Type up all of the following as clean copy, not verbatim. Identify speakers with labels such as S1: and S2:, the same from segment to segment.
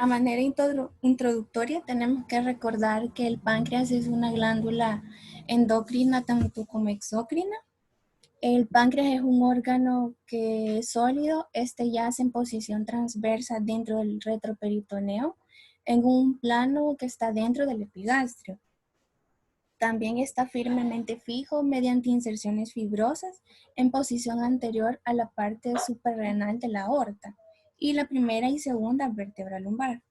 S1: A manera introductoria tenemos que recordar que el páncreas es una glándula endocrina tanto como exócrina. El páncreas es un órgano que es sólido, yace en posición transversa dentro del retroperitoneo, en un plano que está dentro del epigastrio. También está firmemente fijo mediante inserciones fibrosas en posición anterior a la parte suprarrenal de la aorta y la primera y segunda vértebra lumbar.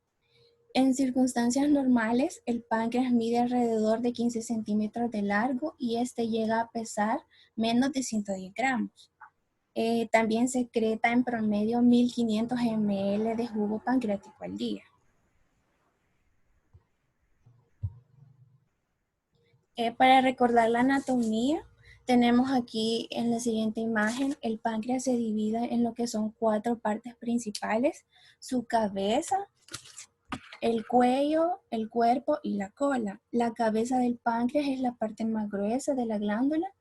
S1: En circunstancias normales, el páncreas mide alrededor de 15 centímetros de largo y llega a pesar menos de 110 gramos. También secreta en promedio 1500 ml de jugo pancreático al día. Para recordar la anatomía, tenemos aquí en la siguiente imagen, el páncreas se divide en lo que son 4 partes principales: su cabeza, el cuello, el cuerpo y la cola. La cabeza del páncreas es la parte más gruesa de la glándula.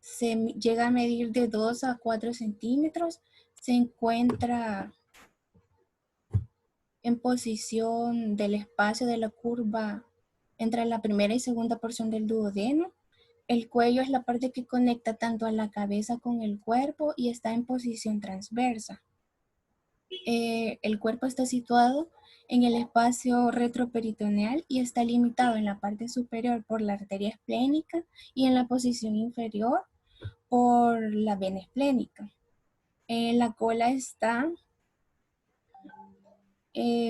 S1: Se llega a medir de 2 a 4 centímetros. Se encuentra en posición del espacio de la curva entre la primera y segunda porción del duodeno. El cuello es la parte que conecta tanto a la cabeza con el cuerpo y está en posición transversa. El cuerpo está situado en el espacio retroperitoneal y está limitado en la parte superior por la arteria esplénica y en la posición inferior por la vena esplénica. La cola está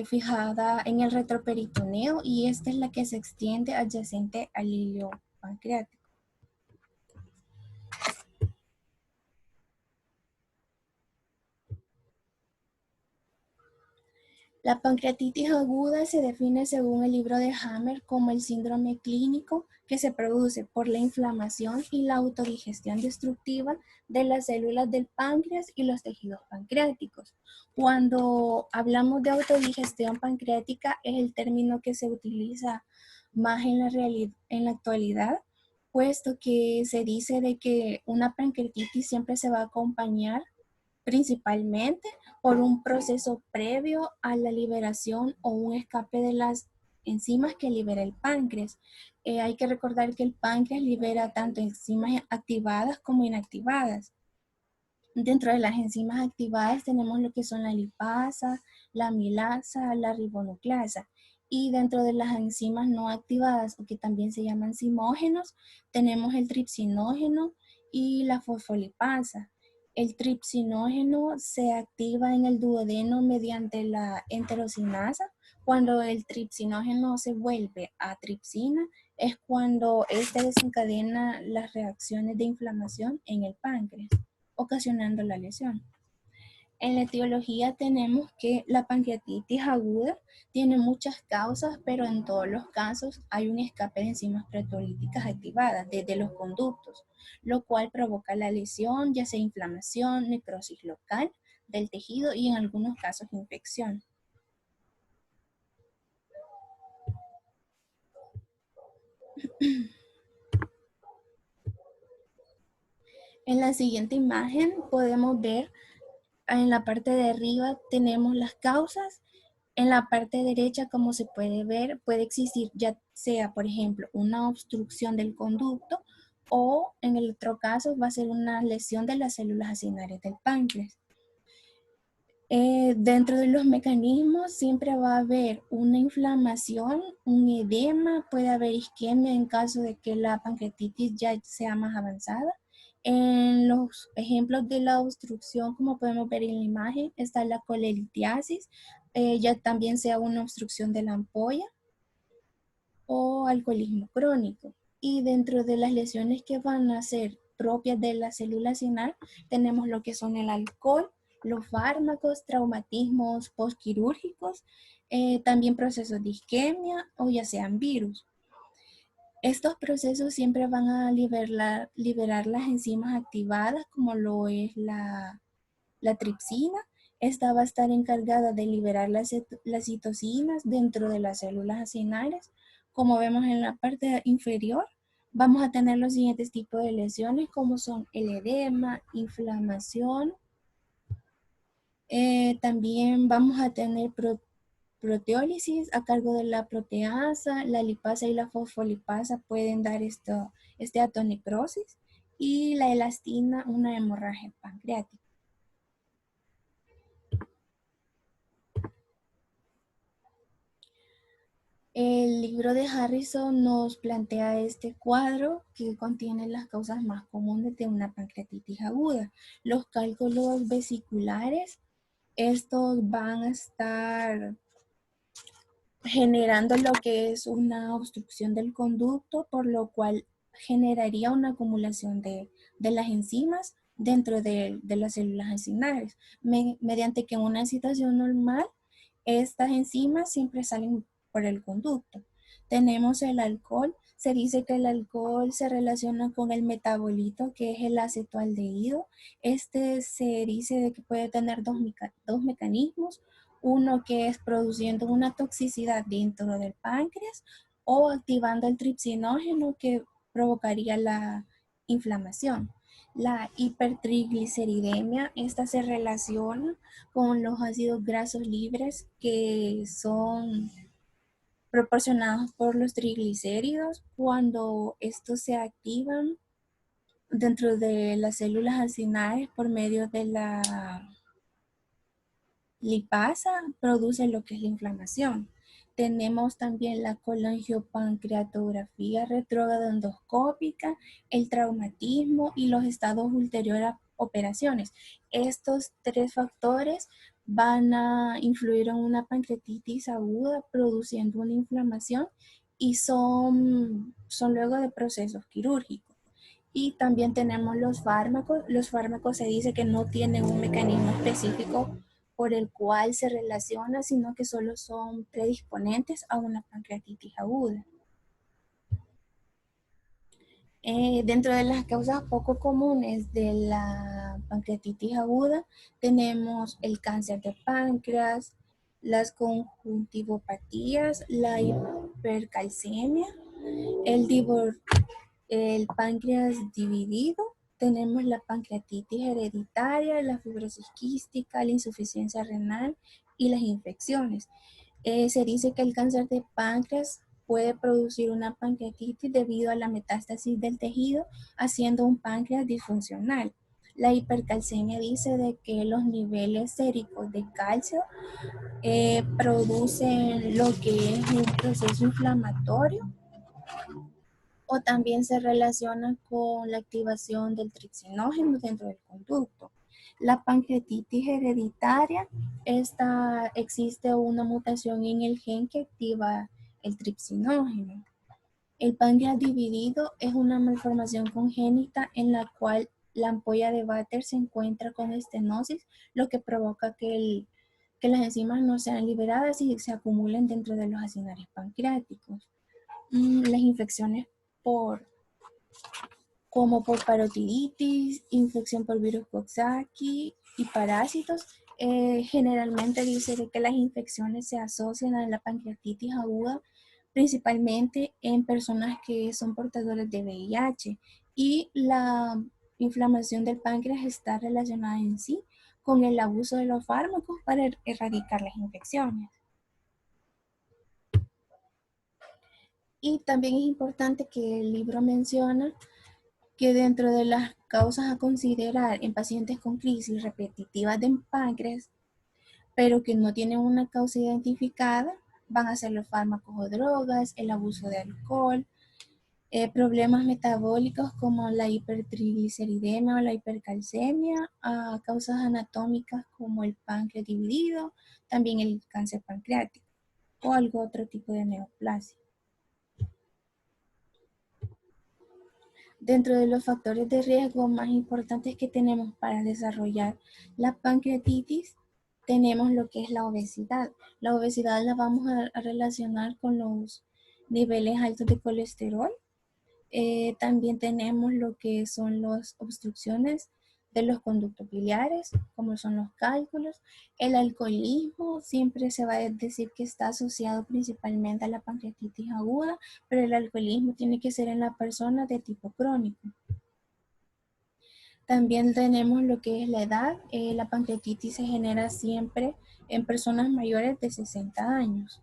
S1: fijada en el retroperitoneo y esta es la que se extiende adyacente al hilio pancreático. La pancreatitis aguda se define según el libro de Hammer como el síndrome clínico que se produce por la inflamación y la autodigestión destructiva de las células del páncreas y los tejidos pancreáticos. Cuando hablamos de autodigestión pancreática es el término que se utiliza más en la actualidad, puesto que se dice de que una pancreatitis siempre se va a acompañar principalmente por un proceso previo a la liberación o un escape de las enzimas que libera el páncreas. Hay que recordar que el páncreas libera tanto enzimas activadas como inactivadas. Dentro de las enzimas activadas tenemos lo que son la lipasa, la amilasa, la ribonucleasa. Y dentro de las enzimas no activadas, o que también se llaman zimógenos, tenemos el tripsinógeno y la fosfolipasa. El tripsinógeno se activa en el duodeno mediante la enterocinasa. Cuando el tripsinógeno se vuelve a tripsina, es cuando este desencadena las reacciones de inflamación en el páncreas, ocasionando la lesión. En la etiología tenemos que la pancreatitis aguda tiene muchas causas, pero en todos los casos hay un escape de enzimas proteolíticas activadas desde los conductos, lo cual provoca la lesión, ya sea inflamación, necrosis local del tejido y en algunos casos infección. En la siguiente imagen podemos ver en la parte de arriba tenemos las causas. En la parte derecha, como se puede ver, puede existir ya sea, por ejemplo, una obstrucción del conducto o en el otro caso va a ser una lesión de las células acinarias del páncreas. Dentro de los mecanismos siempre va a haber una inflamación, un edema, puede haber isquemia en caso de que la pancreatitis ya sea más avanzada. En los ejemplos de la obstrucción, como podemos ver en la imagen, está la colelitiasis, ya también sea una obstrucción de la ampolla o alcoholismo crónico. Y dentro de las lesiones que van a ser propias de la célula acinar, tenemos lo que son el alcohol, los fármacos, traumatismos postquirúrgicos, también procesos de isquemia o ya sean virus. Estos procesos siempre van a liberar las enzimas activadas, como lo es la tripsina. Esta va a estar encargada de liberar las citocinas dentro de las células acinales. Como vemos en la parte inferior, vamos a tener los siguientes tipos de lesiones, como son el edema, inflamación, También vamos a tener proteólisis a cargo de la proteasa, la lipasa y la fosfolipasa pueden dar esteatonecrosis y la elastina una hemorragia pancreática. El libro de Harrison nos plantea este cuadro que contiene las causas más comunes de una pancreatitis aguda. Los cálculos vesiculares, estos van a estar generando lo que es una obstrucción del conducto, por lo cual generaría una acumulación de las enzimas dentro de las células acinares, mediante que en una situación normal estas enzimas siempre salen por el conducto. Tenemos el alcohol. Se dice que el alcohol se relaciona con el metabolito, que es el acetoaldehído. Este se dice de que puede tener dos mecanismos, uno que es produciendo una toxicidad dentro del páncreas o activando el tripsinógeno que provocaría la inflamación. La hipertrigliceridemia, esta se relaciona con los ácidos grasos libres que son proporcionados por los triglicéridos cuando estos se activan dentro de las células acinares por medio de la lipasa, produce lo que es la inflamación. Tenemos también la colangiopancreatografía retrógrada endoscópica, el traumatismo y los estados ulteriores a operaciones. Estos tres factores van a influir en una pancreatitis aguda, produciendo una inflamación y son luego de procesos quirúrgicos. Y también tenemos los fármacos. Los fármacos se dice que no tienen un mecanismo específico por el cual se relaciona, sino que solo son predisponentes a una pancreatitis aguda. Dentro de las causas poco comunes de la pancreatitis aguda tenemos el cáncer de páncreas, las conjuntivopatías, la hipercalcemia, el, el páncreas dividido, tenemos la pancreatitis hereditaria, la fibrosis quística, la insuficiencia renal y las infecciones. Se dice que el cáncer de páncreas puede producir una pancreatitis debido a la metástasis del tejido, haciendo un páncreas disfuncional. La hipercalcemia dice de que los niveles séricos de calcio producen lo que es un proceso inflamatorio, o también se relaciona con la activación del tripsinógeno dentro del conducto. La pancreatitis hereditaria, existe una mutación en el gen que activa el tripsinógeno. El páncreas dividido es una malformación congénita en la cual la ampolla de Vater se encuentra con estenosis, lo que provoca que las enzimas no sean liberadas y se acumulen dentro de los acinares pancreáticos. Las infecciones por, como por parotiditis, infección por virus Coxsackie y parásitos. Generalmente dice de que las infecciones se asocian a la pancreatitis aguda, principalmente en personas que son portadores de VIH, y la inflamación del páncreas está relacionada en sí con el abuso de los fármacos para erradicar las infecciones. Y también es importante que el libro menciona que dentro de las causas a considerar en pacientes con crisis repetitivas de páncreas, pero que no tienen una causa identificada, van a ser los fármacos o drogas, el abuso de alcohol, problemas metabólicos como la hipertrigliceridemia o la hipercalcemia, causas anatómicas como el páncreas dividido, también el cáncer pancreático o algún otro tipo de neoplasia. Dentro de los factores de riesgo más importantes que tenemos para desarrollar la pancreatitis, tenemos lo que es la obesidad. La obesidad la vamos a relacionar con los niveles altos de colesterol. También tenemos lo que son las obstrucciones de los conductos biliares, como son los cálculos. El alcoholismo siempre se va a decir que está asociado principalmente a la pancreatitis aguda, pero el alcoholismo tiene que ser en la persona de tipo crónico. También tenemos lo que es la edad. La pancreatitis se genera siempre en personas mayores de 60 años.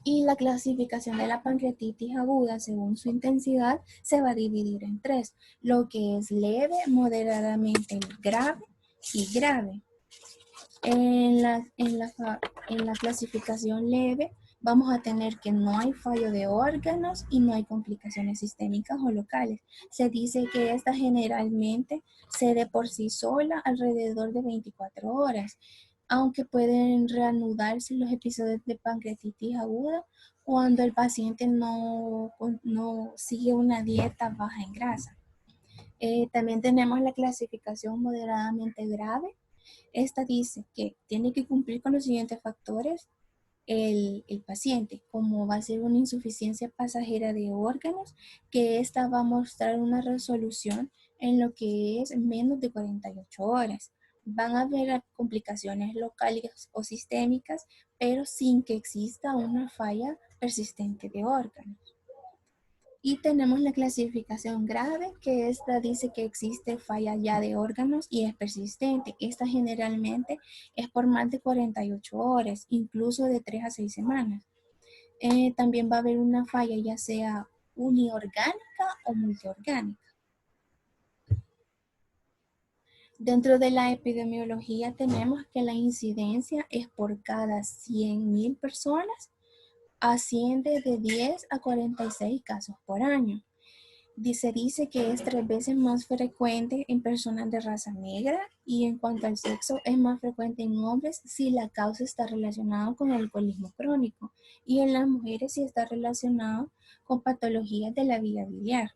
S1: Y la clasificación de la pancreatitis aguda según su intensidad se va a dividir en tres, lo que es leve, moderadamente grave y grave. En la clasificación leve vamos a tener que no hay fallo de órganos y no hay complicaciones sistémicas o locales. Se dice que esta generalmente cede por sí sola alrededor de 24 horas, aunque pueden reanudarse los episodios de pancreatitis aguda cuando el paciente no sigue una dieta baja en grasa. También tenemos la clasificación moderadamente grave. Esta dice que tiene que cumplir con los siguientes factores el paciente, como va a ser una insuficiencia pasajera de órganos, que esta va a mostrar una resolución en lo que es menos de 48 horas. Van a haber complicaciones locales o sistémicas, pero sin que exista una falla persistente de órganos. Y tenemos la clasificación grave, que esta dice que existe falla ya de órganos y es persistente. Esta generalmente es por más de 48 horas, incluso de 3 a 6 semanas. También va a haber una falla ya sea uniorgánica o multiorgánica. Dentro de la epidemiología tenemos que la incidencia es por cada 100.000 personas, asciende de 10 a 46 casos por año. Se dice que es 3 veces más frecuente en personas de raza negra, y en cuanto al sexo es más frecuente en hombres si la causa está relacionada con el alcoholismo crónico, y en las mujeres si está relacionado con patologías de la vía biliar.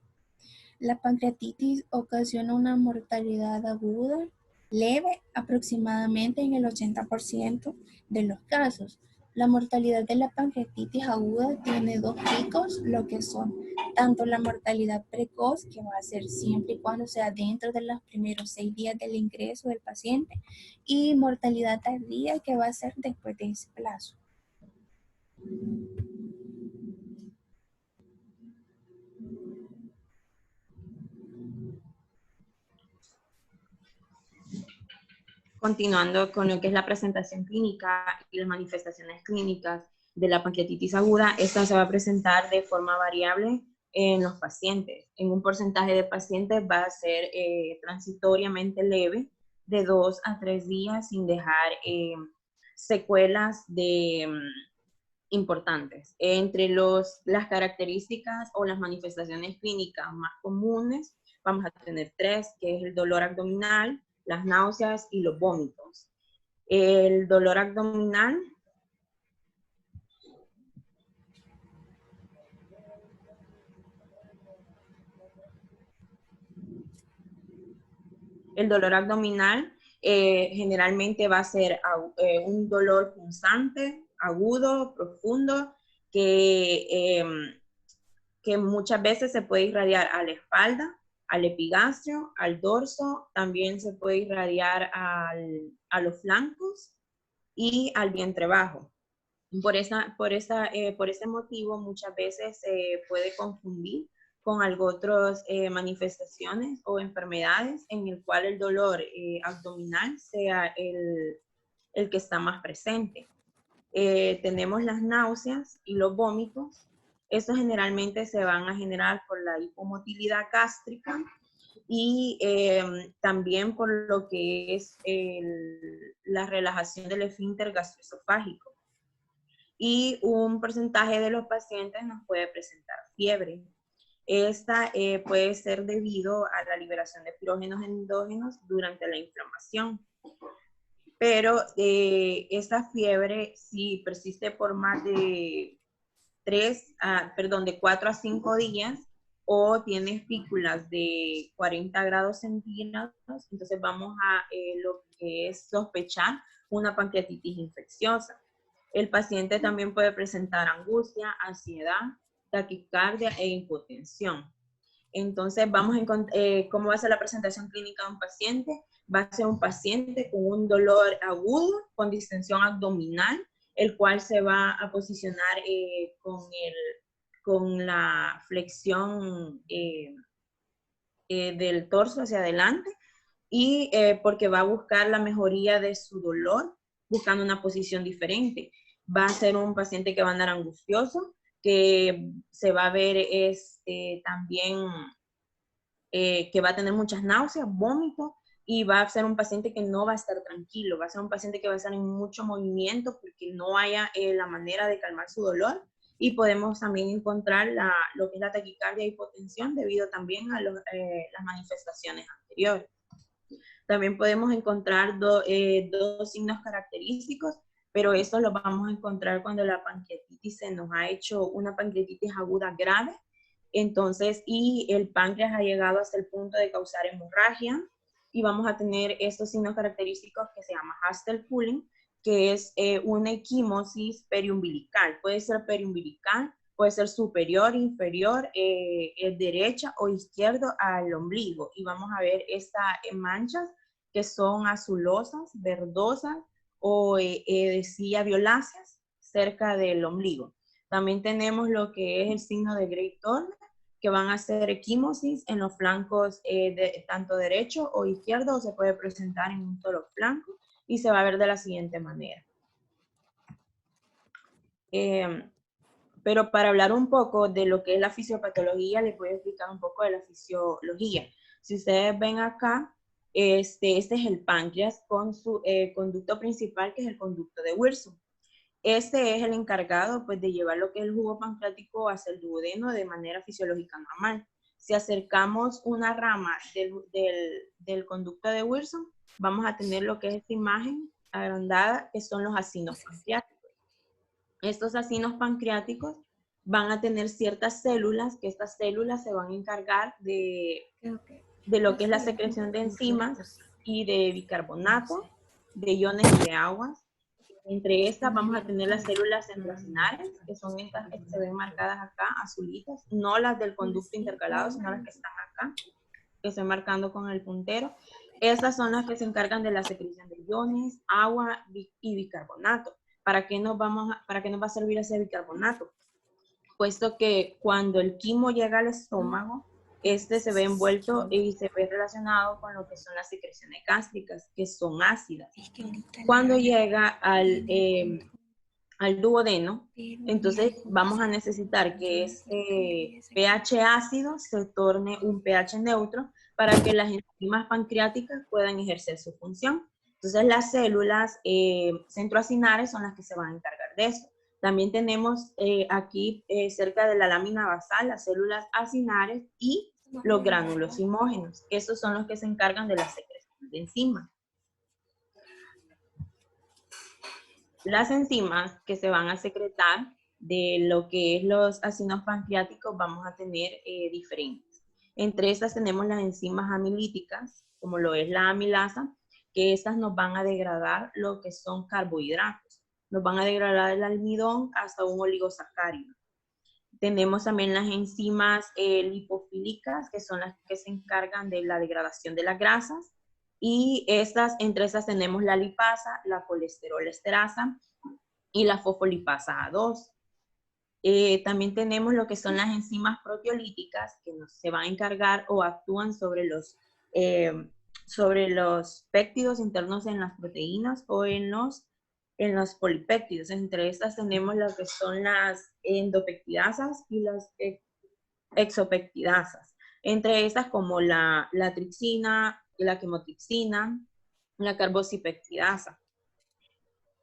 S1: La pancreatitis ocasiona una mortalidad aguda leve aproximadamente en el 80% de los casos. La mortalidad de la pancreatitis aguda tiene dos picos, lo que son tanto la mortalidad precoz, que va a ser siempre y cuando sea dentro de los primeros 6 días del ingreso del paciente, y mortalidad tardía, que va a ser después de ese plazo.
S2: Continuando con lo que es la presentación clínica y las manifestaciones clínicas de la pancreatitis aguda, esta se va a presentar de forma variable en los pacientes. En un porcentaje de pacientes va a ser transitoriamente leve, de 2 a 3 días, sin dejar secuelas importantes. Entre las características o las manifestaciones clínicas más comunes, vamos a tener 3, que es el dolor abdominal, las náuseas y los vómitos. El dolor abdominal generalmente va a ser un dolor punzante, agudo, profundo, que muchas veces se puede irradiar a la espalda, al epigastrio, al dorso, también se puede irradiar a los flancos y al vientre bajo. Por ese motivo, muchas veces se puede confundir con otras manifestaciones o enfermedades en el cual el dolor abdominal sea el que está más presente. Tenemos las náuseas y los vómitos. Estos generalmente se van a generar por la hipomotilidad gástrica y también por lo que es la relajación del esfínter gastroesofágico. Y un porcentaje de los pacientes nos puede presentar fiebre. Esta puede ser debido a la liberación de pirógenos endógenos durante la inflamación. Pero esta fiebre, si persiste por más de 4 a 5 días, o tienes pículas de 40 grados centígrados, entonces vamos a lo que es sospechar una pancreatitis infecciosa. El paciente también puede presentar angustia, ansiedad, taquicardia e hipotensión. Entonces, ¿cómo va a ser la presentación clínica de un paciente? Va a ser un paciente con un dolor agudo, con distensión abdominal, el cual se va a posicionar con la flexión del torso hacia adelante y porque va a buscar la mejoría de su dolor buscando una posición diferente. Va a ser un paciente que va a andar angustioso, que se va a ver también que va a tener muchas náuseas, vómitos, y va a ser un paciente que no va a estar tranquilo, va a ser un paciente que va a estar en mucho movimiento porque no haya la manera de calmar su dolor. Y podemos también encontrar lo que es la taquicardia y hipotensión debido también a las manifestaciones anteriores. También podemos encontrar dos signos característicos, pero eso lo vamos a encontrar cuando la pancreatitis se nos ha hecho una pancreatitis aguda grave. Entonces, y el páncreas ha llegado hasta el punto de causar hemorragia, y vamos a tener estos signos característicos que se llama Hastel-Pulling, que es una equimosis periumbilical. Puede ser periumbilical, puede ser superior, inferior, derecha o izquierdo al ombligo. Y vamos a ver estas manchas que son azulosas, verdosas o decía violáceas cerca del ombligo. También tenemos lo que es el signo de Great Turner, que van a ser equimosis en los flancos tanto derecho o izquierdo, o se puede presentar en un solo flanco y se va a ver de la siguiente manera. Pero para hablar un poco de lo que es la fisiopatología, les voy a explicar un poco de la fisiología. Si ustedes ven acá, este es el páncreas con su conducto principal, que es el conducto de Wilson. Este es el encargado pues, de llevar lo que es el jugo pancreático hacia el duodeno de manera fisiológica normal. Si acercamos una rama del conducto de Wilson, vamos a tener lo que es esta imagen agrandada, que son los acinos pancreáticos. Estos acinos pancreáticos van a tener ciertas células, que estas células se van a encargar de lo que es la secreción de enzimas y de bicarbonato, de iones y de aguas. Entre estas vamos a tener las células centrocinares, que son estas que se ven marcadas acá, azulitas, no las del conducto intercalado, sino las que están acá, que estoy marcando con el puntero. Estas son las que se encargan de la secreción de iones, agua y bicarbonato. ¿Para qué nos va a servir ese bicarbonato? Puesto que cuando el quimo llega al estómago, este se ve envuelto y se ve relacionado con lo que son las secreciones gástricas, que son ácidas. Cuando llega al duodeno, entonces vamos a necesitar que este pH ácido se torne un pH neutro para que las enzimas pancreáticas puedan ejercer su función. Entonces las células centroacinares son las que se van a encargar de eso. También tenemos aquí cerca de la lámina basal las células acinares y los gránulos imógenos. Esos son los que se encargan de la secreción de enzimas. Las enzimas que se van a secretar de lo que es los acinos pancreáticos vamos a tener diferentes. Entre estas tenemos las enzimas amilíticas, como lo es la amilasa, que estas nos van a degradar lo que son carbohidratos. Nos van a degradar el almidón hasta un oligosacárido. Tenemos también las enzimas lipofílicas, que son las que se encargan de la degradación de las grasas. Y entre estas tenemos la lipasa, la colesterol esterasa y la fosfolipasa A2. También tenemos lo que son las enzimas proteolíticas, que se van a encargar o actúan sobre los péptidos internos en las proteínas o en los polipéptidos. Entre estas tenemos lo que son las endopeptidasas y las exopeptidasas. Entre estas como la tripsina, la quimotripsina, la carboxipeptidasa.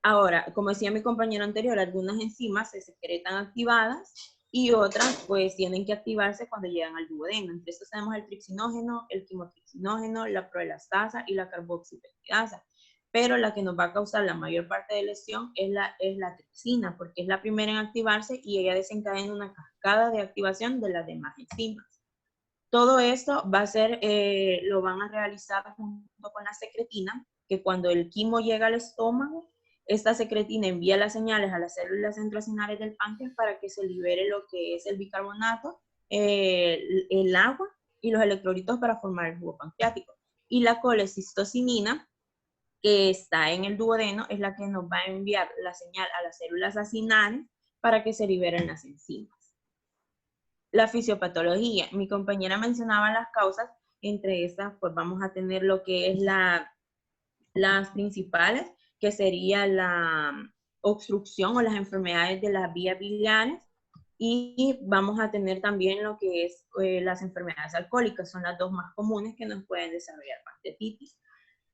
S2: Ahora, como decía mi compañero anterior, algunas enzimas se secretan activadas y otras pues tienen que activarse cuando llegan al duodeno. Entre estos tenemos el tripsinógeno, el quimotripsinógeno, la proelastasa y la carboxipeptidasa. Pero la que nos va a causar la mayor parte de lesión es la tripsina, porque es la primera en activarse y ella desencadena una cascada de activación de las demás enzimas. Todo esto va a ser, lo van a realizar junto con la secretina, que cuando el quimo llega al estómago, esta secretina envía las señales a las células centrocinares del páncreas para que se libere lo que es el bicarbonato, el agua y los electrolitos para formar el jugo pancreático. Y la colecistocinina, que está en el duodeno, es la que nos va a enviar la señal a las células acinares para que se liberen las enzimas. La fisiopatología. Mi compañera mencionaba las causas, entre esas pues vamos a tener lo que es las principales, que sería la obstrucción o las enfermedades de las vías biliares, y vamos a tener también lo que es las enfermedades alcohólicas, son las dos más comunes que nos pueden desarrollar pancreatitis.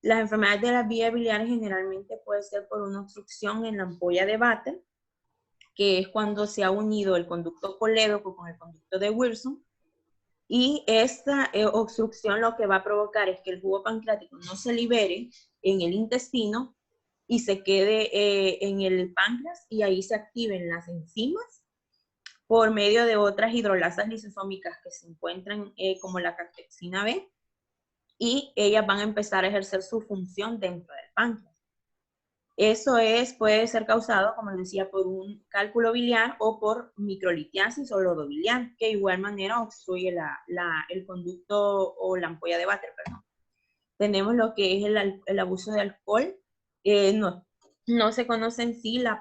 S2: Las enfermedades de las vías biliares generalmente puede ser por una obstrucción en la ampolla de Vatel, que es cuando se ha unido el conducto colédoco con el conducto de Wilson, y esta obstrucción lo que va a provocar es que el jugo pancreático no se libere en el intestino y se quede en el páncreas, y ahí se activen las enzimas por medio de otras hidrolasas lisosómicas que se encuentran como la catexina B, y ellas van a empezar a ejercer su función dentro del páncreas. Eso puede ser causado, como les decía, por un cálculo biliar o por microlitiasis o lodo biliar, que de igual manera obstruye el conducto o la ampolla de Vatel, perdón. Tenemos lo que es el abuso de alcohol. No se conoce en sí la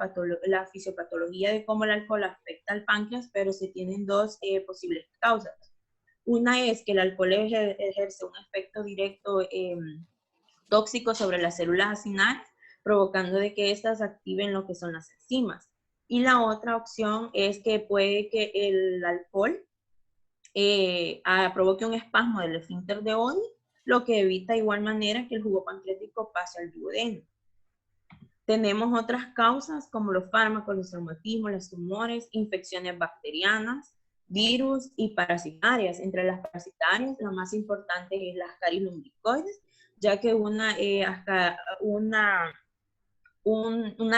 S2: fisiopatología de cómo el alcohol afecta al páncreas, pero se tienen dos posibles causas. Una es que el alcohol ejerce un efecto directo tóxico sobre las células acinales, provocando de que éstas activen lo que son las enzimas. Y la otra opción es que puede que el alcohol provoque un espasmo del esfínter de Oddi, lo que evita de igual manera que el jugo pancreático pase al duodeno. Tenemos otras causas como los fármacos, los traumatismos, los tumores, infecciones bacterianas, virus y parasitarias. Entre las parasitarias, la más importante es las Ascaris lumbricoides, ya que una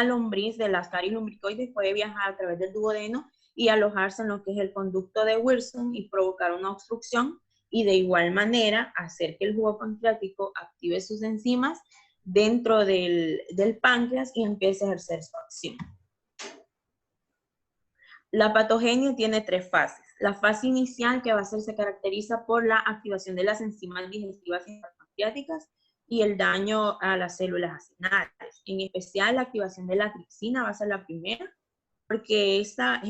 S2: lombriz de las Ascaris lumbricoides puede viajar a través del duodeno y alojarse en lo que es el conducto de Wilson y provocar una obstrucción, y de igual manera hacer que el jugo pancreático active sus enzimas dentro del páncreas y empiece a ejercer su acción. La patogenia tiene tres fases. La fase inicial, que se caracteriza por la activación de las enzimas digestivas pancreáticas y el daño a las células acinales. En especial, la activación de la tripsina va a ser la primera, porque esta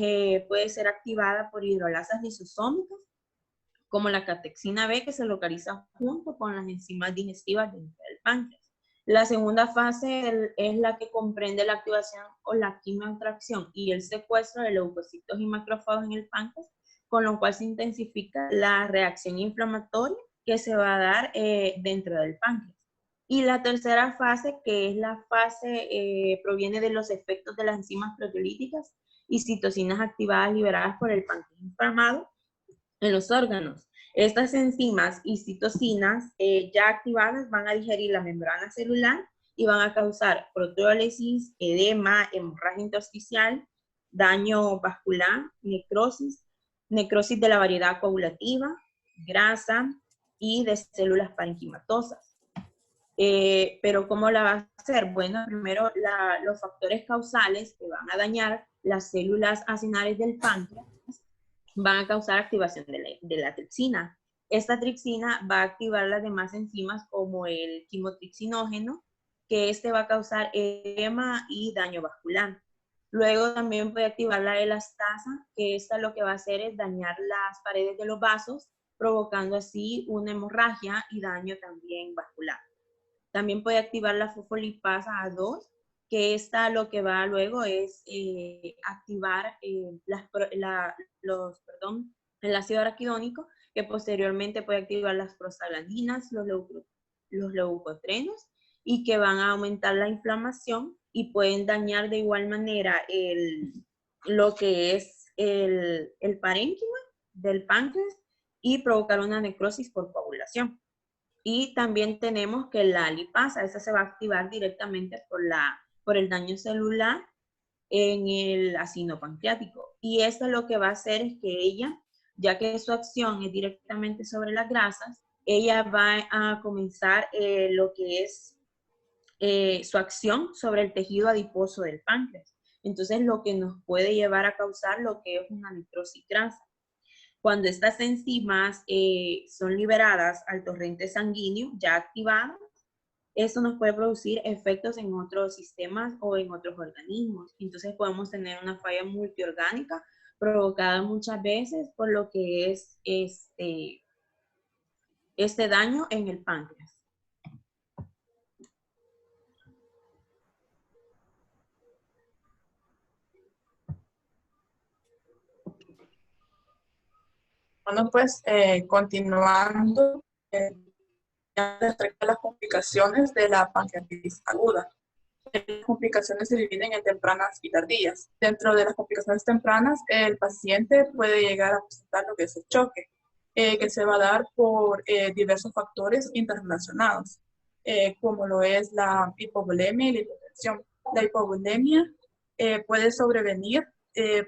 S2: puede ser activada por hidrolasas lisosómicas, como la catexina B, que se localiza junto con las enzimas digestivas dentro del páncreas. La segunda fase es la que comprende la activación o la quimiotracción y el secuestro de leucocitos y macrófagos en el páncreas, con lo cual se intensifica la reacción inflamatoria que se va a dar dentro del páncreas. Y la tercera fase, que es la fase, proviene de los efectos de las enzimas proteolíticas y citocinas activadas liberadas por el páncreas inflamado en los órganos. Estas enzimas y citocinas ya activadas van a digerir la membrana celular y van a causar proteólisis, edema, hemorragia intersticial, daño vascular, necrosis de la variedad coagulativa, grasa y de células parenquimatosas. Pero ¿cómo la va a hacer? Bueno, primero los factores causales que van a dañar las células acinales del páncreas van a causar activación de la tripsina. Esta tripsina va a activar las demás enzimas como el quimotripsinógeno, que va a causar edema y daño vascular. Luego también puede activar la elastasa, que lo que va a hacer es dañar las paredes de los vasos, provocando así una hemorragia y daño también vascular. También puede activar la fosfolipasa A2, que lo que va luego es activar el ácido araquidónico, que posteriormente puede activar las prostaglandinas, los leucotrenos, y que van a aumentar la inflamación y pueden dañar de igual manera lo que es el parénquima del páncreas y provocar una necrosis por coagulación. Y también tenemos que la lipasa, esa se va a activar directamente por el daño celular en el ácido pancreático. Y esto lo que va a hacer es que ella, ya que su acción es directamente sobre las grasas, ella va a comenzar lo que es su acción sobre el tejido adiposo del páncreas. Entonces, lo que nos puede llevar a causar lo que es una necrosis grasa. Cuando estas enzimas son liberadas al torrente sanguíneo ya activado, eso nos puede producir efectos en otros sistemas o en otros organismos. Entonces podemos tener una falla multiorgánica provocada muchas veces por lo que es este daño en el páncreas.
S3: Bueno, pues continuando, ya les traigo las complicaciones de la pancreatitis aguda. Las complicaciones se dividen en tempranas y tardías. Dentro de las complicaciones tempranas, el paciente puede llegar a presentar lo que es el choque, que se va a dar por diversos factores interrelacionados, como lo es la hipovolemia y la hipotensión. La hipovolemia puede sobrevenir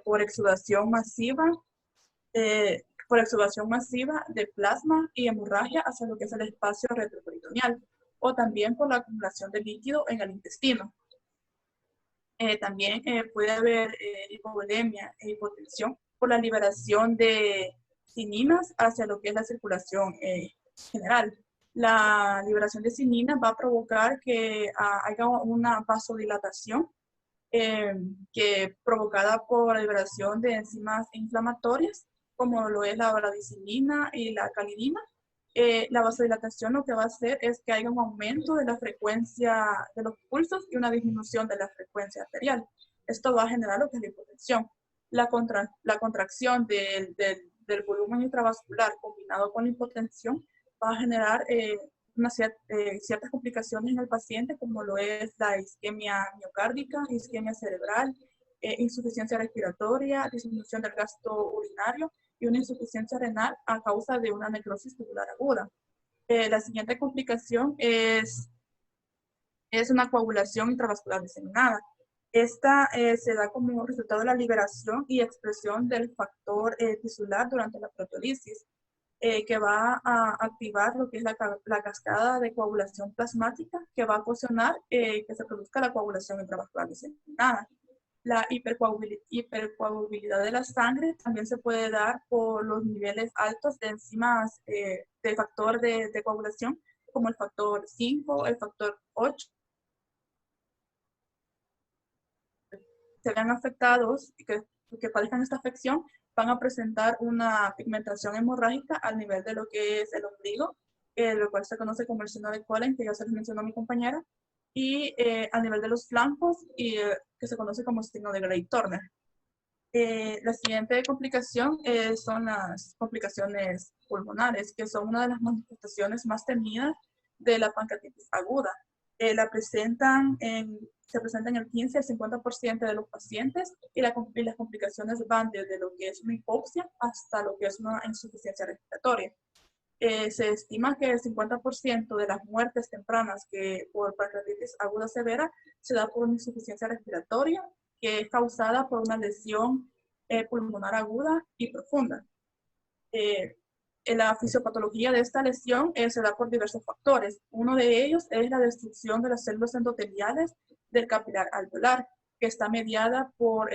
S3: por exudación masiva de plasma y hemorragia hacia lo que es el espacio retroperitoneal, o también por la acumulación de líquido en el intestino. También puede haber hipovolemia e hipotensión por la liberación de cininas hacia lo que es la circulación general. La liberación de cininas va a provocar que haya una vasodilatación provocada por la liberación de enzimas inflamatorias, como lo es la bradicilina y la calidina. La vasodilatación lo que va a hacer es que haya un aumento de la frecuencia de los pulsos y una disminución de la frecuencia arterial. Esto va a generar lo que es la hipotensión. La contracción del volumen intravascular combinado con la hipotensión va a generar ciertas complicaciones en el paciente, como lo es la isquemia miocárdica, isquemia cerebral, insuficiencia respiratoria, disminución del gasto urinario y una insuficiencia renal a causa de una necrosis tubular aguda. La siguiente complicación es una coagulación intravascular diseminada. Esta se da como resultado de la liberación y expresión del factor tisular durante la proteólisis, que va a activar lo que es la cascada de coagulación plasmática, que va a ocasionar que se produzca la coagulación intravascular diseminada. La hipercoagulabilidad de la sangre también se puede dar por los niveles altos de enzimas de factor de coagulación, como el factor 5, el factor 8. Se vean afectados y que padezcan esta afección, van a presentar una pigmentación hemorrágica al nivel de lo que es el ombligo, lo cual se conoce como el seno de Cohen, que ya se les mencionó a mi compañera, y a nivel de los flancos, que se conoce como signo de Grey-Turner. La siguiente complicación son las complicaciones pulmonares, que son una de las manifestaciones más temidas de la pancreatitis aguda. Se presentan el 15 al 50% de los pacientes y las complicaciones van desde lo que es una hipoxia hasta lo que es una insuficiencia respiratoria. Se estima que el 50% de las muertes tempranas por pancreatitis aguda severa se da por una insuficiencia respiratoria que es causada por una lesión pulmonar aguda y profunda. La fisiopatología de esta lesión se da por diversos factores. Uno de ellos es la destrucción de las células endoteliales del capilar alveolar, que está mediada por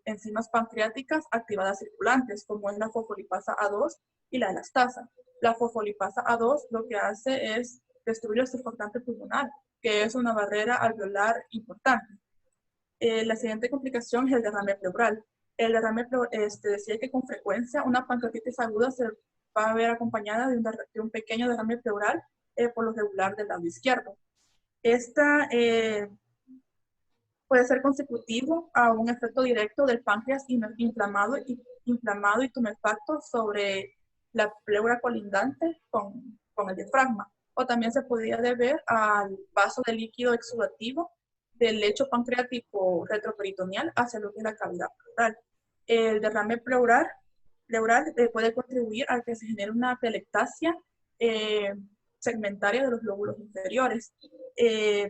S3: enzimas pancreáticas activadas circulantes, como es la fosfolipasa A2 y la elastasa. La fosfolipasa A2 lo que hace es destruir el surfactante pulmonar, que es una barrera alveolar importante. La siguiente complicación es el derrame pleural. El derrame pleural, decía que con frecuencia una pancreatitis aguda se va a ver acompañada de un pequeño derrame pleural, por lo regular del lado izquierdo. Esta puede ser consecutivo a un efecto directo del páncreas inflamado y tumefacto sobre la pleura colindante con el diafragma. O también se podría deber al paso de líquido exudativo del lecho pancreático retroperitoneal hacia lo que es la cavidad pleural. El derrame pleural puede contribuir a que se genere una atelectasia segmentaria de los lóbulos inferiores,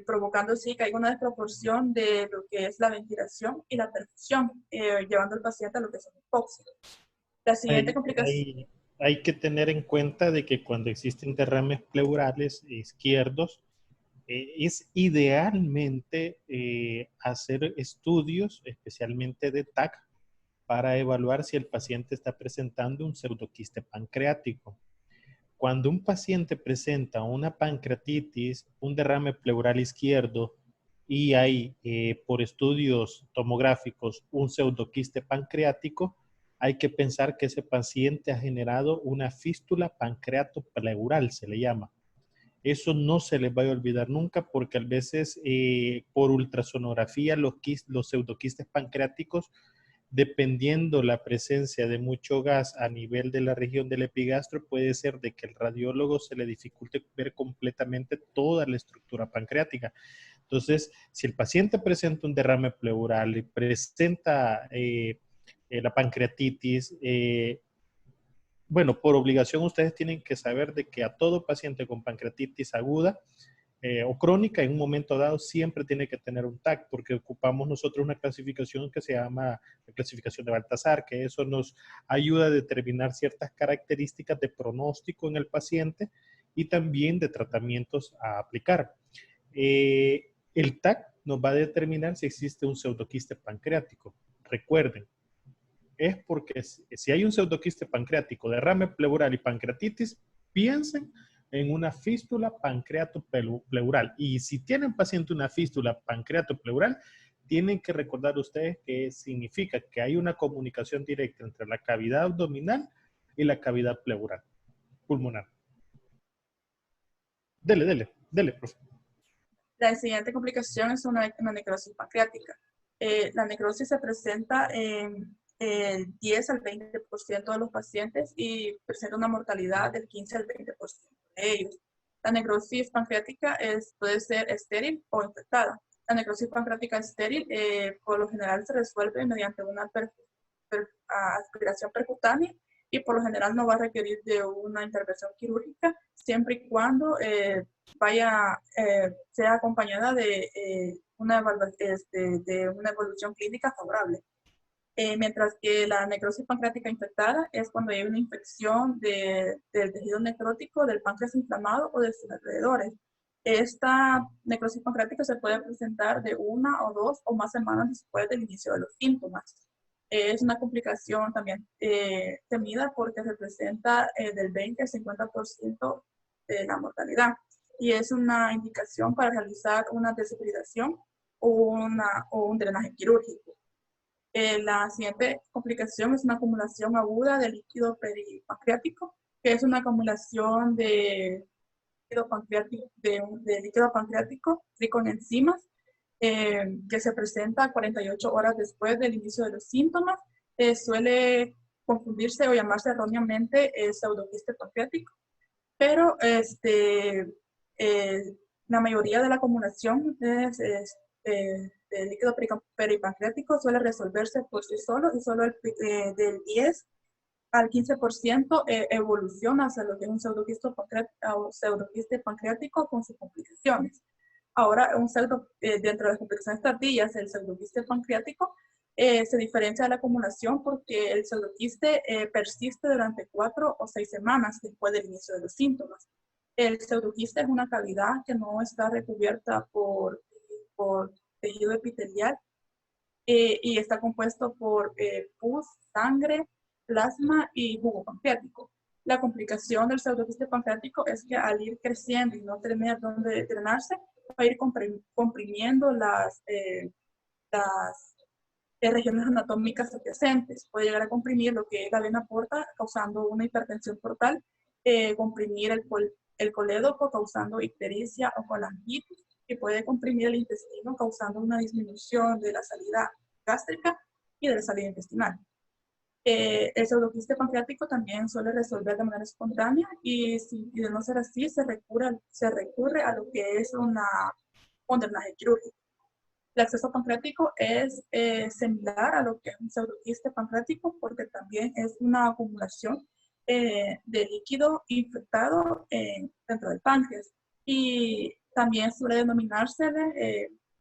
S3: provocando así que haya una desproporción de lo que es la ventilación y la perfusión, llevando al paciente a lo que es una hipoxia. La siguiente complicación.
S4: Hay que tener en cuenta de que cuando existen derrames pleurales izquierdos, es idealmente hacer estudios, especialmente de TAC, para evaluar si el paciente está presentando un pseudoquiste pancreático. Cuando un paciente presenta una pancreatitis, un derrame pleural izquierdo y hay por estudios tomográficos un pseudoquiste pancreático, hay que pensar que ese paciente ha generado una fístula pancreatopleural, se le llama. Eso no se les va a olvidar nunca porque a veces por ultrasonografía los pseudoquistes pancreáticos, dependiendo la presencia de mucho gas a nivel de la región del epigastro, puede ser de que el radiólogo se le dificulte ver completamente toda la estructura pancreática. Entonces, si el paciente presenta un derrame pleural y presenta la pancreatitis, bueno, por obligación ustedes tienen que saber de que a todo paciente con pancreatitis aguda o crónica en un momento dado siempre tiene que tener un TAC porque ocupamos nosotros una clasificación que se llama la clasificación de Baltasar, que eso nos ayuda a determinar ciertas características de pronóstico en el paciente y también de tratamientos a aplicar. El TAC nos va a determinar si existe un pseudoquiste pancreático. Recuerden, es porque si hay un pseudoquiste pancreático, derrame pleural y pancreatitis, piensen en una fístula pancreatopleural. Y si tienen paciente una fístula pancreatopleural, tienen que recordar ustedes que significa que hay una comunicación directa entre la cavidad abdominal y la cavidad pleural, pulmonar. Dele, profe.
S3: La siguiente complicación es una necrosis pancreática. La necrosis se presenta en el 10 al 20% de los pacientes y presenta una mortalidad del 15 al 20% de ellos. La necrosis pancreática puede ser estéril o infectada. La necrosis pancreática estéril por lo general se resuelve mediante una aspiración percutánea y por lo general no va a requerir de una intervención quirúrgica siempre y cuando sea acompañada de una evolución clínica favorable. Mientras que la necrosis pancreática infectada es cuando hay una infección del tejido necrótico, del páncreas inflamado o de sus alrededores. Esta necrosis pancreática se puede presentar de 1 o 2 o más semanas después del inicio de los síntomas. Es una complicación también temida porque representa del 20 al 50% de la mortalidad y es una indicación para realizar una desfibrilación o un drenaje quirúrgico. La siguiente complicación es una acumulación aguda de líquido peripancreático, que es una acumulación de líquido pancreático rico en enzimas, que se presenta 48 horas después del inicio de los síntomas. Suele confundirse o llamarse erróneamente pseudoquiste pancreático, pero la mayoría de la acumulación de líquido peripancreático suele resolverse por sí solo y solo del 10 al 15% evoluciona hacia lo que es un pseudoquiste pancreático con sus complicaciones. Ahora, dentro de las complicaciones tardías, el pseudoquiste pancreático se diferencia de la acumulación porque el pseudoquiste persiste durante 4 o 6 semanas después del inicio de los síntomas. El pseudoquiste es una cavidad que no está recubierta por tejido epitelial y está compuesto por pus, sangre, plasma y jugo pancreático. La complicación del pseudoquiste pancreático es que al ir creciendo y no tener dónde drenarse, va a ir comprimiendo las regiones anatómicas adyacentes. Puede llegar a comprimir lo que es la vena porta, causando una hipertensión portal, comprimir el colédoco, causando ictericia o colangitis, y puede comprimir el intestino, causando una disminución de la salida gástrica y de la salida intestinal. El pseudoquiste pancreático también suele resolver de manera espontánea y de no ser así, se recurre a lo que es un drenaje quirúrgico. El acceso pancreático es similar a lo que es un pseudoquiste pancreático porque también es una acumulación de líquido infectado dentro del páncreas y también suele denominarse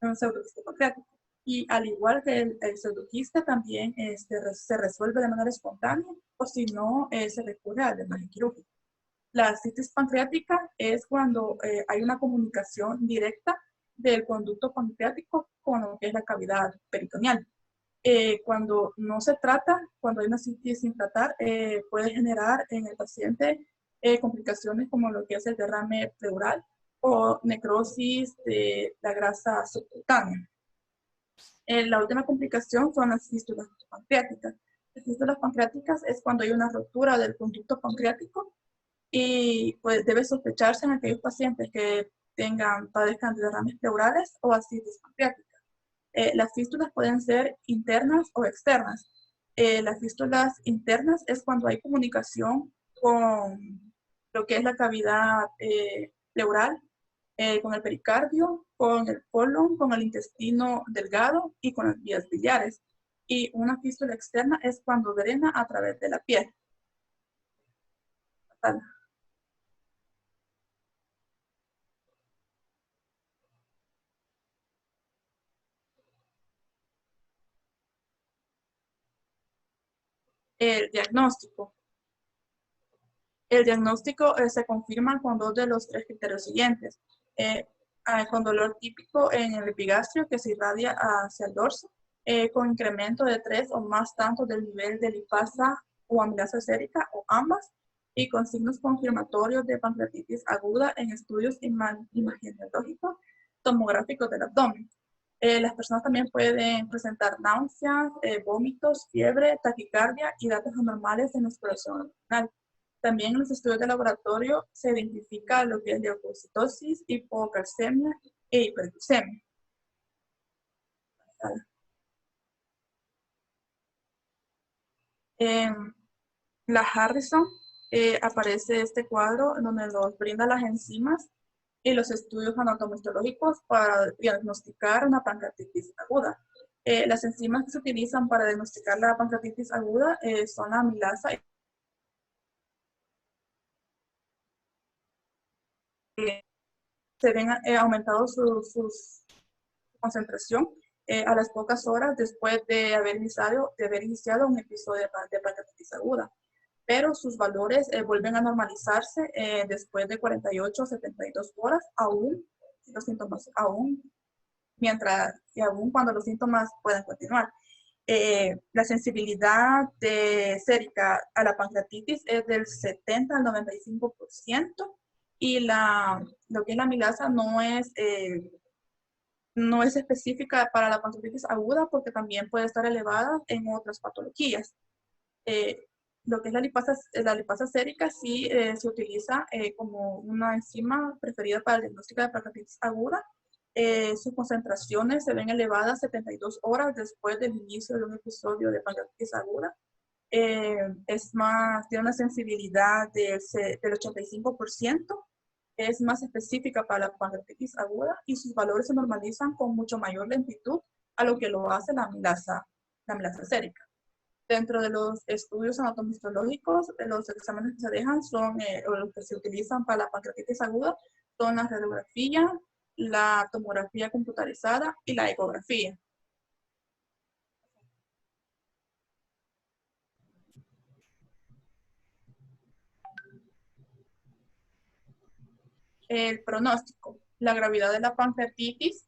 S3: un pseudoquiste pancreático. Y al igual que el pseudoquiste también se resuelve de manera espontánea o si no se recurre al drenaje quirúrgico. La citis pancreática es cuando hay una comunicación directa del conducto pancreático con lo que es la cavidad peritoneal. Cuando no se trata, cuando hay una citis sin tratar, puede generar en el paciente complicaciones como lo que es el derrame pleural o necrosis de la grasa subcutánea. La última complicación son las fístulas pancreáticas. Las fístulas pancreáticas es cuando hay una ruptura del conducto pancreático y pues debe sospecharse en aquellos pacientes que padezcan de derrames pleurales o ascitis pancreática. Las fístulas pueden ser internas o externas. Las fístulas internas es cuando hay comunicación con lo que es la cavidad pleural, con el pericardio, con el colon, con el intestino delgado y con las vías biliares. Y una fístula externa es cuando drena a través de la piel. El diagnóstico. El diagnóstico se confirma con 2 de los 3 criterios siguientes. Con dolor típico en el epigastrio que se irradia hacia el dorso, con incremento de 3 o más tantos del nivel de lipasa o amilasa sérica o ambas, y con signos confirmatorios de pancreatitis aguda en estudios imagenológicos tomográficos del abdomen. Las personas también pueden presentar náuseas, vómitos, fiebre, taquicardia y datos anormales en la exploración abdominal. También en los estudios de laboratorio se identifica lo que es leucocitosis, hipocalcemia e hiperglucemia. En la Harrison aparece este cuadro donde nos brinda las enzimas y los estudios anatomopatológicos para diagnosticar una pancreatitis aguda. Las enzimas que se utilizan para diagnosticar la pancreatitis aguda son la amilasa se ven aumentados su concentración a las pocas horas después de haber iniciado un episodio de pancreatitis aguda. Pero sus valores vuelven a normalizarse después de 48 a 72 horas, aún los síntomas, aún cuando los síntomas puedan continuar. La sensibilidad sérica a la pancreatitis es del 70 al 95%, y lo que es la amilasa no es específica para la pancreatitis aguda porque también puede estar elevada en otras patologías. Lo que es la lipasa sérica sí se utiliza como una enzima preferida para el diagnóstico de pancreatitis aguda. Sus concentraciones se ven elevadas 72 horas después del inicio de un episodio de pancreatitis aguda. Tiene una sensibilidad del 85%, es más específica para la pancreatitis aguda y sus valores se normalizan con mucho mayor lentitud a lo que lo hace la amilasa sérica. Dentro de los estudios anatomopatológicos, los exámenes que se dejan o los que se utilizan para la pancreatitis aguda son la radiografía, la tomografía computarizada y la ecografía. El pronóstico. La gravedad de la pancreatitis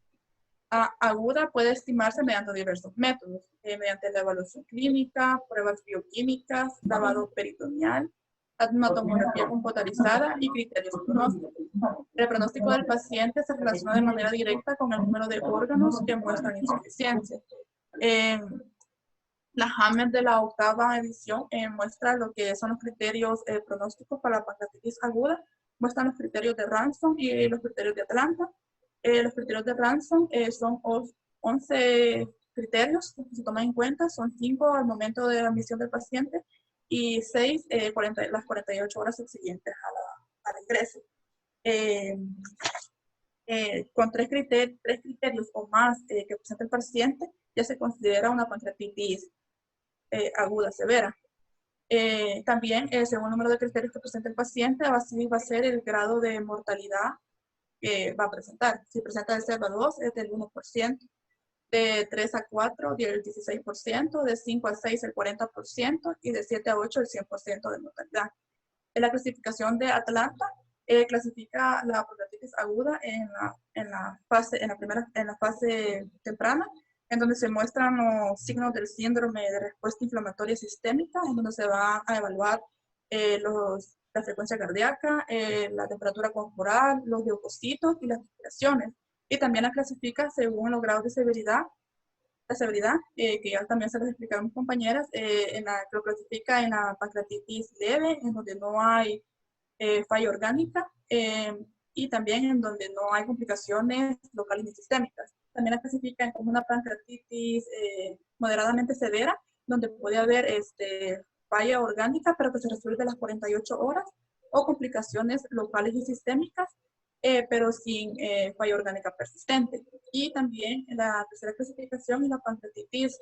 S3: aguda puede estimarse mediante diversos métodos, mediante la evaluación clínica, pruebas bioquímicas, lavado peritoneal, una tomografía computarizada y criterios pronósticos. El pronóstico del paciente se relaciona de manera directa con el número de órganos que muestran insuficiencia. La Hammer de la 8ª edición muestra lo que son los criterios pronósticos para la pancreatitis aguda, muestran los criterios de Ransom y los criterios de Atlanta. Los criterios de Ransom son 11 criterios que se toman en cuenta, son 5 al momento de la admisión del paciente y 6 las 48 horas subsiguientes al ingreso. Con 3 criterios o más que presenta el paciente, ya se considera una pancreatitis aguda severa. También, según el número de criterios que presenta el paciente, así va a ser el grado de mortalidad que va a presentar. Si presenta de 0 a 2 es del 1%, de 3 a 4 del 16%, de 5 a 6 el 40% y de 7 a 8 el 100% de mortalidad. En la clasificación de Atlanta clasifica la pancreatitis aguda en la fase temprana, en donde se muestran los signos del síndrome de respuesta inflamatoria sistémica, en donde se va a evaluar la frecuencia cardíaca, la temperatura corporal, los leucocitos y las respiraciones. Y también la clasifica según los grados de severidad, la severidad, que ya también se les explicaron mis compañeras, lo clasifica en la pancreatitis leve, en donde no hay falla orgánica, y también en donde no hay complicaciones locales ni sistémicas. También la clasifican como una pancreatitis moderadamente severa, donde puede haber falla orgánica, pero que se resuelve a las 48 horas, o complicaciones locales y sistémicas, pero sin falla orgánica persistente. Y también la tercera clasificación es la pancreatitis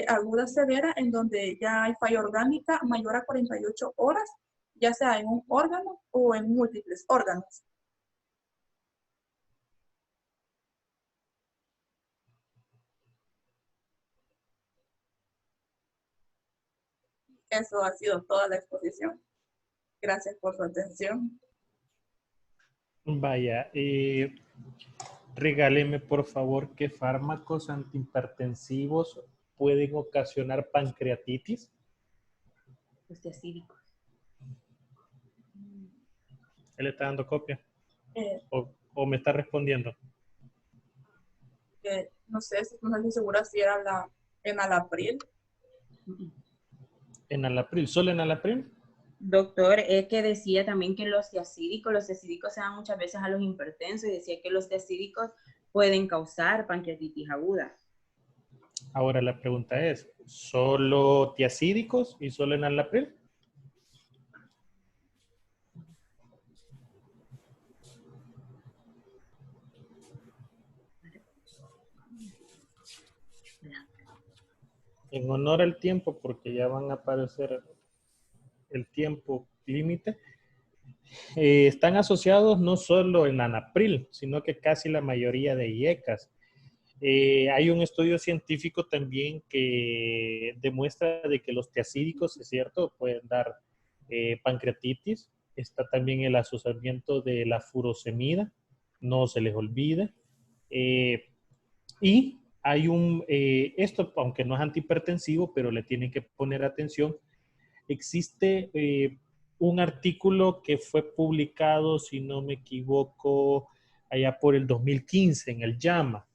S3: aguda severa, en donde ya hay falla orgánica mayor a 48 horas, ya sea en un órgano o en múltiples órganos. Eso ha sido toda la exposición. Gracias por su atención.
S4: Vaya, regáleme por favor qué fármacos antihipertensivos pueden ocasionar pancreatitis.
S2: Los tiacídicos.
S4: ¿Él está dando copia? ¿O me está respondiendo?
S3: No sé, no estoy segura si era la enalapril.
S4: ¿Enalapril? ¿Solo enalapril?
S2: Doctor, es que decía también que los tiacídicos se dan muchas veces a los hipertensos y decía que los tiacídicos pueden causar pancreatitis aguda.
S4: Ahora la pregunta es, ¿solo tiacídicos y solo enalapril? En honor al tiempo, porque ya van a aparecer el tiempo límite, están asociados no solo en anapril, sino que casi la mayoría de IECAS. Hay un estudio científico también que demuestra de que los tiacídicos, es cierto, pueden dar pancreatitis. Está también el asociamiento de la furosemida, no se les olvide. Y hay esto, aunque no es antihipertensivo, pero le tienen que poner atención. Existe un artículo que fue publicado, si no me equivoco, allá por el 2015 en el JAMA,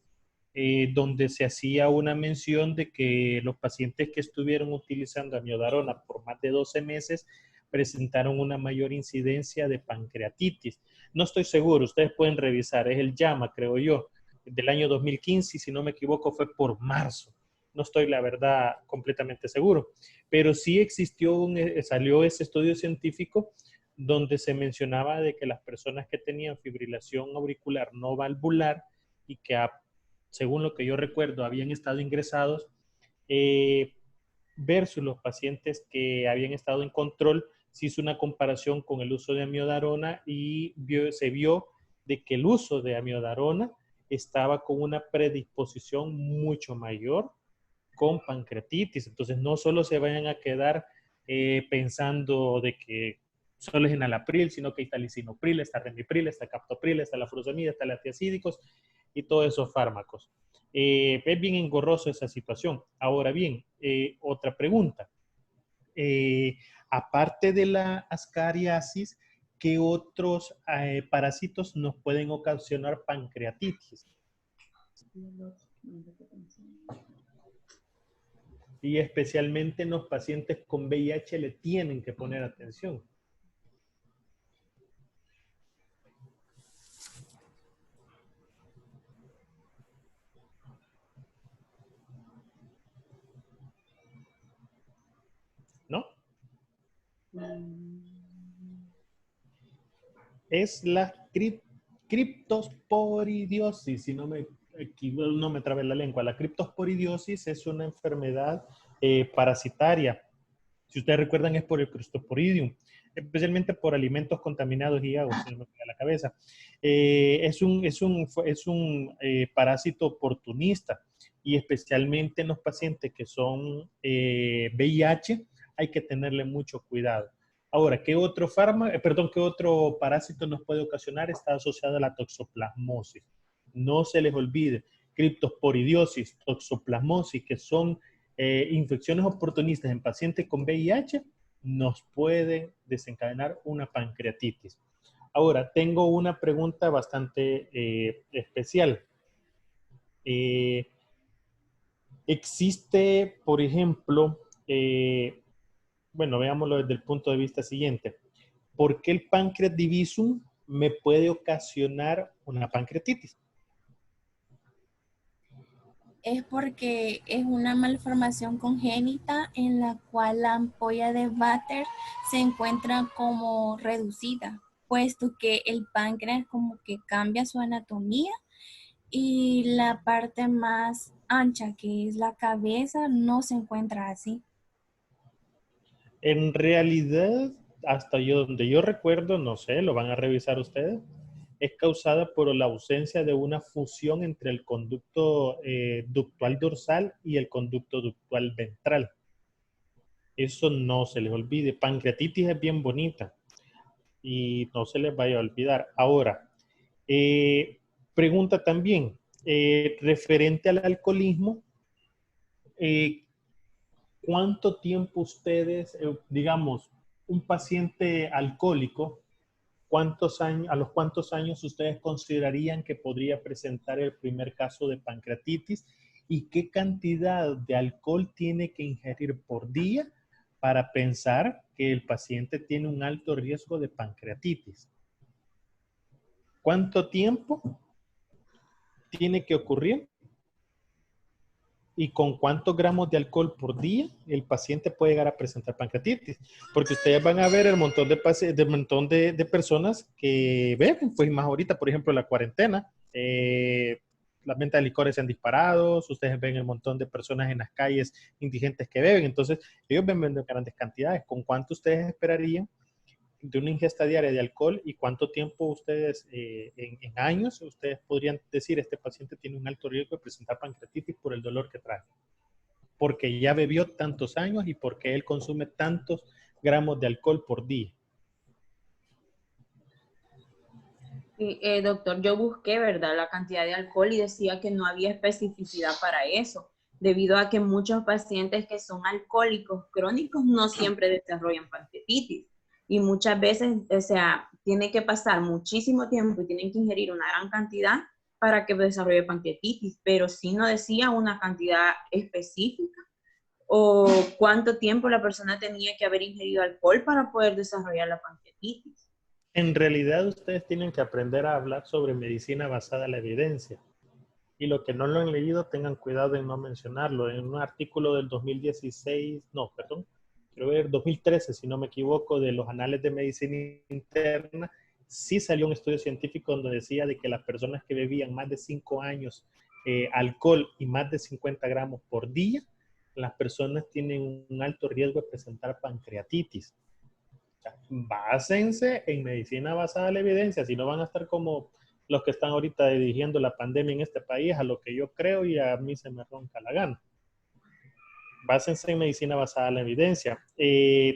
S4: donde se hacía una mención de que los pacientes que estuvieron utilizando amiodarona por más de 12 meses presentaron una mayor incidencia de pancreatitis. No estoy seguro, ustedes pueden revisar, es el JAMA, creo yo, del año 2015, y si no me equivoco fue por marzo. No estoy, la verdad, completamente seguro. Pero sí salió ese estudio científico donde se mencionaba de que las personas que tenían fibrilación auricular no valvular y que, según lo que yo recuerdo, habían estado ingresados, versus los pacientes que habían estado en control, se hizo una comparación con el uso de amiodarona y se vio de que el uso de amiodarona estaba con una predisposición mucho mayor con pancreatitis. Entonces, no solo se vayan a quedar pensando de que solo es enalapril, sino que está lisinopril, está remipril, está captopril, está la furosemida, está la tiacídicos y todos esos fármacos. Es bien engorroso esa situación. Ahora bien, otra pregunta. Aparte de la ascariasis, ¿qué otros parásitos nos pueden ocasionar pancreatitis? Y especialmente en los pacientes con VIH le tienen que poner atención. ¿No? Es la criptosporidiosis, si no me trabe la lengua. La criptosporidiosis es una enfermedad parasitaria. Si ustedes recuerdan, es por el Cryptosporidium, especialmente por alimentos contaminados y agua, si no me queda la cabeza. Es un parásito oportunista, y especialmente en los pacientes que son VIH, hay que tenerle mucho cuidado. Ahora, ¿qué otro qué otro parásito nos puede ocasionar? Está asociado a la toxoplasmosis. No se les olvide, criptosporidiosis, toxoplasmosis, que son infecciones oportunistas en pacientes con VIH, nos pueden desencadenar una pancreatitis. Ahora, tengo una pregunta bastante especial. Existe, por ejemplo, bueno, veámoslo desde el punto de vista siguiente. ¿Por qué el páncreas divisum me puede ocasionar una pancreatitis?
S1: Es porque es una malformación congénita en la cual la ampolla de Vater se encuentra como reducida, puesto que el páncreas como que cambia su anatomía y la parte más ancha, que es la cabeza, no se encuentra así.
S4: En realidad, hasta yo donde yo recuerdo, no sé, lo van a revisar ustedes, es causada por la ausencia de una fusión entre el conducto ductual dorsal y el conducto ductual ventral. Eso no se les olvide. Pancreatitis es bien bonita y no se les vaya a olvidar. Ahora, pregunta también, referente al alcoholismo, ¿cuánto tiempo ustedes, digamos, un paciente alcohólico, a los cuántos años ustedes considerarían que podría presentar el primer caso de pancreatitis y qué cantidad de alcohol tiene que ingerir por día para pensar que el paciente tiene un alto riesgo de pancreatitis? ¿Cuánto tiempo tiene que ocurrir? ¿Y con cuántos gramos de alcohol por día el paciente puede llegar a presentar pancreatitis? Porque ustedes van a ver el montón de personas que ven, pues más ahorita, por ejemplo, la cuarentena, las ventas de licores se han disparado, ustedes ven el montón de personas en las calles indigentes que beben, entonces ellos ven grandes cantidades. ¿Con cuánto ustedes esperarían de una ingesta diaria de alcohol y cuánto tiempo ustedes, en años, ustedes podrían decir este paciente tiene un alto riesgo de presentar pancreatitis por el dolor que trae? Porque ya bebió tantos años y porque él consume tantos gramos de alcohol por día.
S2: Sí, doctor, yo busqué, ¿verdad?, la cantidad de alcohol y decía que no había especificidad para eso, debido a que muchos pacientes que son alcohólicos crónicos no siempre desarrollan pancreatitis. Y muchas veces, o sea, tiene que pasar muchísimo tiempo y tienen que ingerir una gran cantidad para que desarrolle pancreatitis, pero sí no decía una cantidad específica o cuánto tiempo la persona tenía que haber ingerido alcohol para poder desarrollar la pancreatitis.
S4: En realidad, ustedes tienen que aprender a hablar sobre medicina basada en la evidencia. Y lo que no lo han leído, tengan cuidado en no mencionarlo. En un artículo del 2016, no, perdón, creo que 2013, si no me equivoco, de los Anales de Medicina Interna, sí salió un estudio científico donde decía de que las personas que bebían más de 5 años alcohol y más de 50 gramos por día, las personas tienen un alto riesgo de presentar pancreatitis. O sea, básense en medicina basada en la evidencia, si no van a estar como los que están ahorita dirigiendo la pandemia en este país, a lo que yo creo y a mí se me ronca la gana. Básense en medicina basada en la evidencia.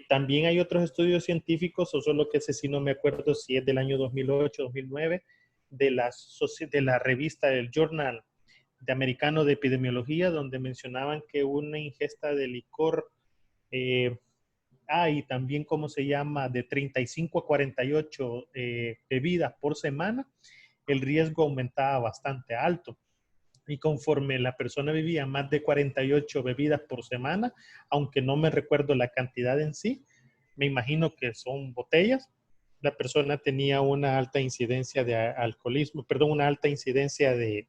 S4: También hay otros estudios científicos, o solo que ese sí no me acuerdo si es del año 2008, 2009, de la revista del Journal de Americano de Epidemiología, donde mencionaban que una ingesta de licor, y también, ¿cómo se llama?, de 35 a 48 bebidas por semana, el riesgo aumentaba bastante alto. Y conforme la persona bebía más de 48 bebidas por semana, aunque no me recuerdo la cantidad en sí, me imagino que son botellas, la persona tenía una alta incidencia de alcoholismo, perdón, una alta incidencia de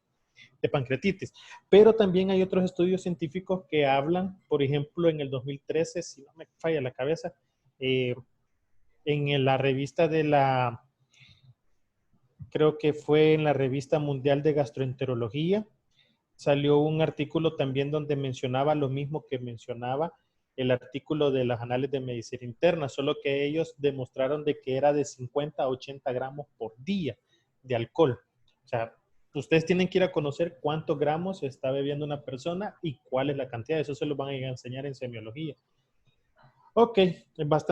S4: pancreatitis. Pero también hay otros estudios científicos que hablan, por ejemplo, en el 2013, si no me falla la cabeza, en la revista creo que fue en la revista mundial de gastroenterología, salió un artículo también donde mencionaba lo mismo que mencionaba el artículo de los Anales de Medicina Interna, solo que ellos demostraron de que era de 50 a 80 gramos por día de alcohol. O sea, ustedes tienen que ir a conocer cuántos gramos está bebiendo una persona y cuál es la cantidad. Eso se lo van a enseñar en semiología. Ok, bastante